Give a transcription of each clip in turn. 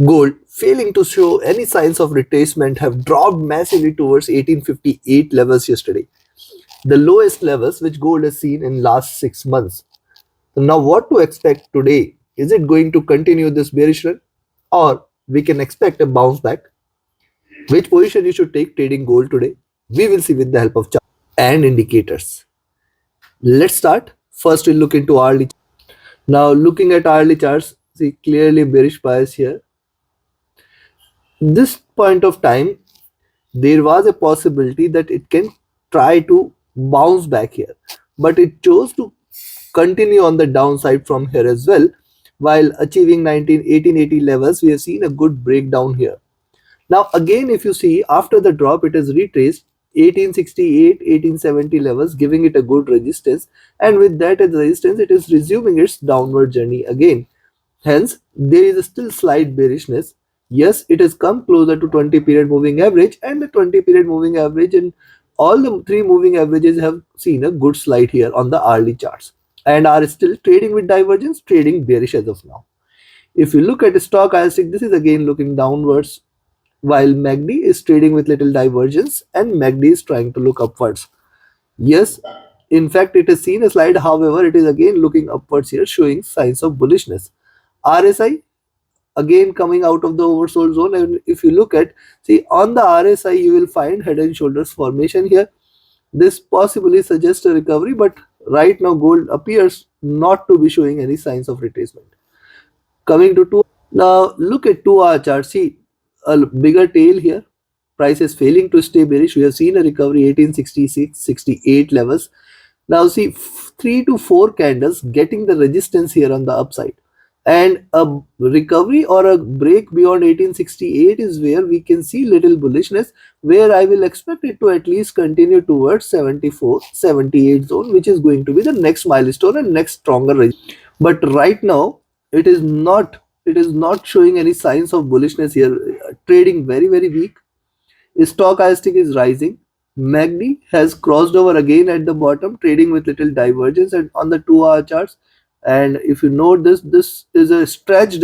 Gold, failing to show any signs of retracement, have dropped massively towards 1858 levels yesterday, the lowest levels which gold has seen in last 6 months. So now what to expect today? Is it going to continue this bearish run, or we can expect a bounce back? Which position you should take trading gold today? We will see with the help of chart and indicators. Let's start. First we'll look into hourly. Now looking at hourly charts, see clearly bearish bias here. This point of time, there was a possibility that it can try to bounce back here, but it chose to continue on the downside from here as well. While achieving 1880 levels, we have seen a good breakdown here. Now again, if you see, after the drop it has retraced 1868 1870 levels, giving it a good resistance, and with that as resistance it is resuming its downward journey again. Hence, there is still slight bearishness. Yes, it has come closer to 20 period moving average, and the 20 period moving average and all the three moving averages have seen a good slide here on the hourly charts and are still trading with divergence, trading bearish as of now. If you look at the stochastic, this is again looking downwards, while MACD is trading with little divergence and MACD is trying to look upwards. Yes, in fact, it has seen a slide. However, it is again looking upwards here, showing signs of bullishness. RSI again coming out of the oversold zone, and if you look at, see on the RSI, you will find head and shoulders formation here. This possibly suggests a recovery, but right now gold appears not to be showing any signs of retracement. Coming to two, now look at 2 hour chart. See a bigger tail here. Price is failing to stay bearish. We have seen a recovery 1866, 68 levels. Now see 3 to 4 candles getting the resistance here on the upside, and a recovery or a break beyond 1868 is where we can see little bullishness, where I will expect it to at least continue towards 74 78 zone, which is going to be the next milestone and next stronger resistance. But right now it is not showing any signs of bullishness here. Trading very weak. Stochastic is rising. MACD has crossed over again at the bottom, trading with little divergence and on the 2 hour charts. And if you note this, this is a stretched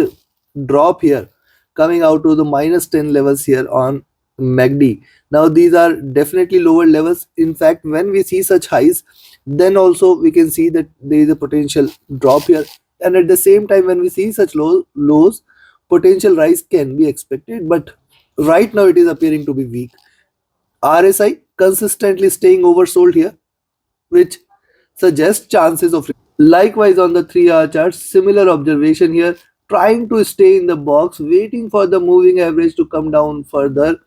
drop here, coming out to the minus 10 levels here on MACD. Now these are definitely lower levels. In fact, when we see such highs, then also we can see that there is a potential drop here. And at the same time, when we see such lows, potential rise can be expected. But right now it is appearing to be weak. RSI consistently staying oversold here, which suggests chances of. Likewise, on the 3 hour chart, similar observation here, trying to stay in the box, waiting for the moving average to come down further.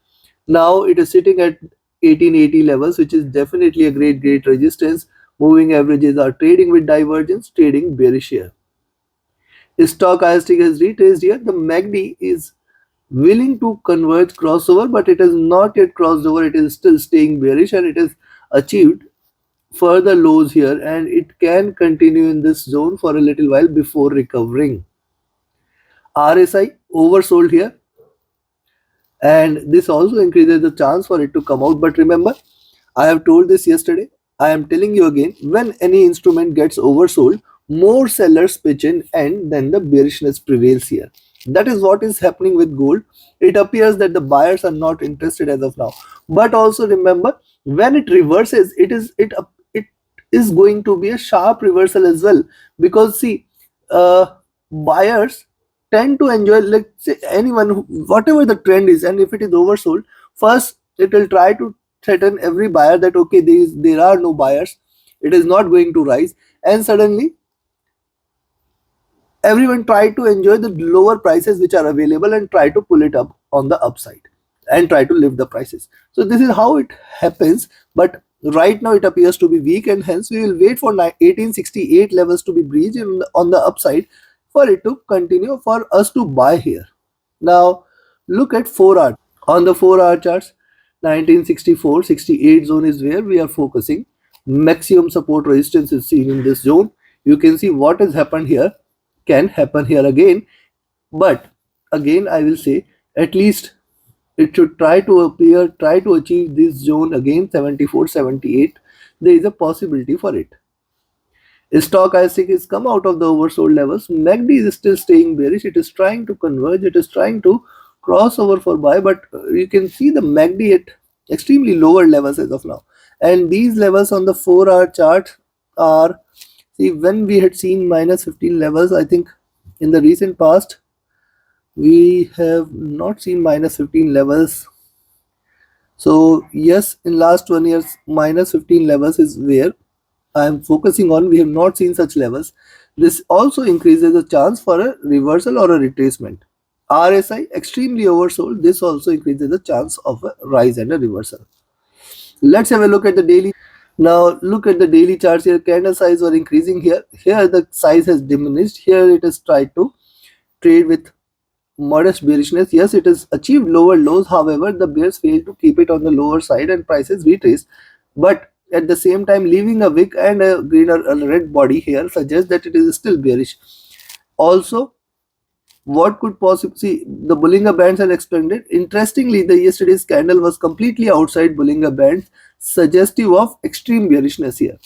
Now it is sitting at 1880 levels, which is definitely a great resistance. Moving averages are trading with divergence, trading bearish here. Stochastic has retraced here. The MACD is willing to converge crossover, but it has not yet crossed over. It is still staying bearish, and it has achieved further lows here, and it can continue in this zone for a little while before recovering. RSI oversold here, and this also increases the chance for it to come out. But remember, I have told this yesterday, I am telling you again, when any instrument gets oversold, more sellers pitch in and then the bearishness prevails here. That is what is happening with gold. It appears that the buyers are not interested as of now. But also remember, when it reverses, it is going to be a sharp reversal as well, because see, buyers tend to enjoy, let's say, anyone whatever the trend is, and if it is oversold, first it will try to threaten every buyer that okay, there are no buyers, it is not going to rise, and suddenly everyone try to enjoy the lower prices which are available and try to pull it up on the upside and try to lift the prices. So this is how it happens. But right now it appears to be weak, and hence we will wait for 1868 levels to be breached on the upside for it to continue, for us to buy here. Now look at 4 hour. On the 4 hour charts, 1964-68 zone is where we are focusing. Maximum support resistance is seen in this zone. You can see what has happened here can happen here again. But again, I will say, at least it should try to achieve this zone again, 74-78. There is a possibility for it. Stochastic has come out of the oversold levels. MACD is still staying bearish. It is trying to converge. It is trying to cross over for buy, but you can see the MACD at extremely lower levels as of now. And these levels on the 4-hour chart are, see, when we had seen minus 15 levels, I think in the recent past, we have not seen minus 15 levels. So yes, in last 1 year, minus 15 levels is where I am focusing on. We have not seen such levels. This also increases the chance for a reversal or a retracement. RSI extremely oversold. This also increases the chance of a rise and a reversal. Let's have a look at the daily. Now look at the daily charts here. Candle size were increasing here. Here the size has diminished. Here it has tried to trade with modest bearishness. Yes, it has achieved lower lows. However, the bears failed to keep it on the lower side and prices retraced. But at the same time, leaving a wick and a green or a red body here suggests that it is still bearish. Also, what could possibly see the Bollinger Bands are expanded. Interestingly, the yesterday's candle was completely outside Bollinger Bands, suggestive of extreme bearishness here.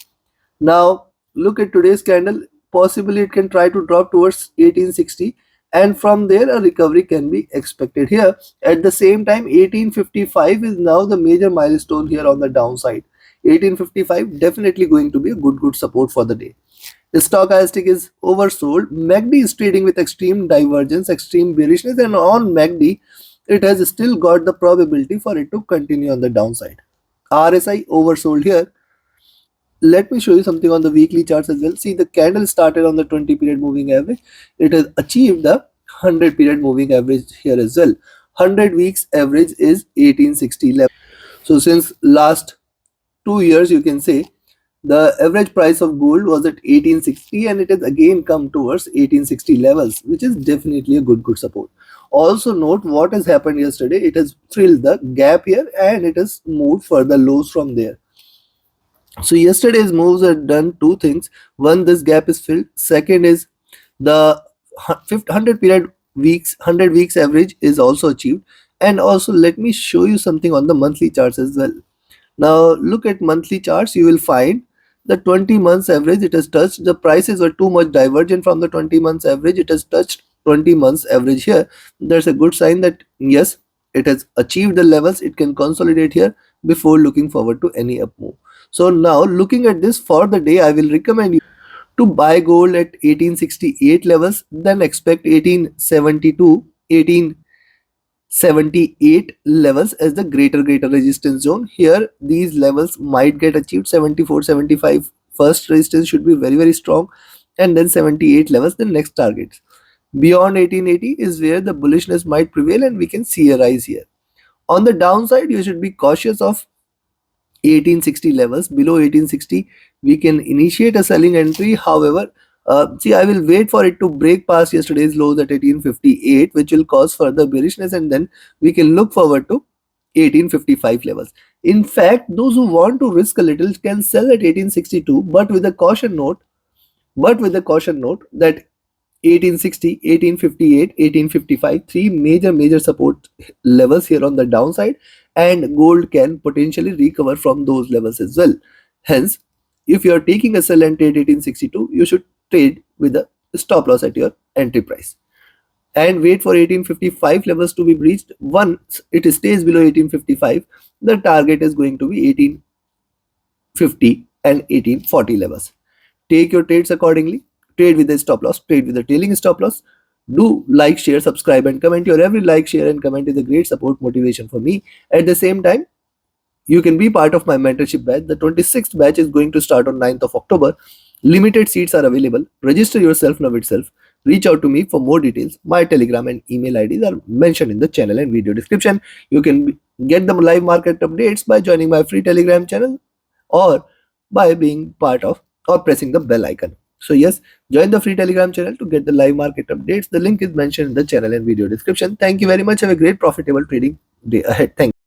Now look at today's candle. Possibly it can try to drop towards 1860, and from there a recovery can be expected here. At the same time, 1855 is now the major milestone here on the downside. 1855 definitely going to be a good support for the day. The stochastic is oversold. MACD is trading with extreme divergence, extreme bearishness, and on MACD it has still got the probability for it to continue on the downside. RSI oversold here. Let me show you something on the weekly charts as well. See, the candle started on the 20 period moving average. It has achieved the 100 period moving average here as well. 100 weeks average is 1860 level. So since last 2 years, you can say the average price of gold was at 1860 and it has again come towards 1860 levels, which is definitely a good support. Also note what has happened yesterday. It has filled the gap here and it has moved further lows from there. So yesterday's moves have done two things. One, this gap is filled. Second is the 100 period weeks, 100 weeks average is also achieved. And also let me show you something on the monthly charts as well. Now look at monthly charts. You will find the 20 months average it has touched. The prices were too much divergent from the 20 months average. It has touched 20 months average here. That's a good sign that yes, it has achieved the levels. It can consolidate here before looking forward to any up move. So now looking at this for the day, I will recommend you to buy gold at 1868 levels, then expect 1872, 1878 levels as the greater resistance zone. Here these levels might get achieved. 74, 75 first resistance should be very strong, and then 78 levels the next targets. Beyond 1880 is where the bullishness might prevail and we can see a rise here. On the downside, you should be cautious of 1860 levels. Below 1860 we can initiate a selling entry. However, see, I will wait for it to break past yesterday's lows at 1858, which will cause further bearishness, and then we can look forward to 1855 levels. In fact, those who want to risk a little can sell at 1862, but with a caution note, that 1860, 1858, 1855, three major support levels here on the downside, and gold can potentially recover from those levels as well. Hence, if you are taking a sell and trade 1862, you should trade with a stop loss at your entry price and wait for 1855 levels to be breached. Once it stays below 1855, the target is going to be 1850 and 1840 levels. Take your trades accordingly. Trade with a stop loss, trade with a trailing stop loss. Do like, share, subscribe, and comment. Your every like, share, and comment is a great support motivation for me. At the same time, you can be part of my mentorship batch. The 26th batch is going to start on 9th of October. Limited seats are available. Register yourself now itself. Reach out to me for more details. My Telegram and email IDs are mentioned in the channel and video description. You can get the live market updates by joining my free Telegram channel or by being part of or pressing the bell icon. So yes, join the free Telegram channel to get the live market updates. The link is mentioned in the channel and video description. Thank you very much. Have a great profitable trading day ahead. Thank you.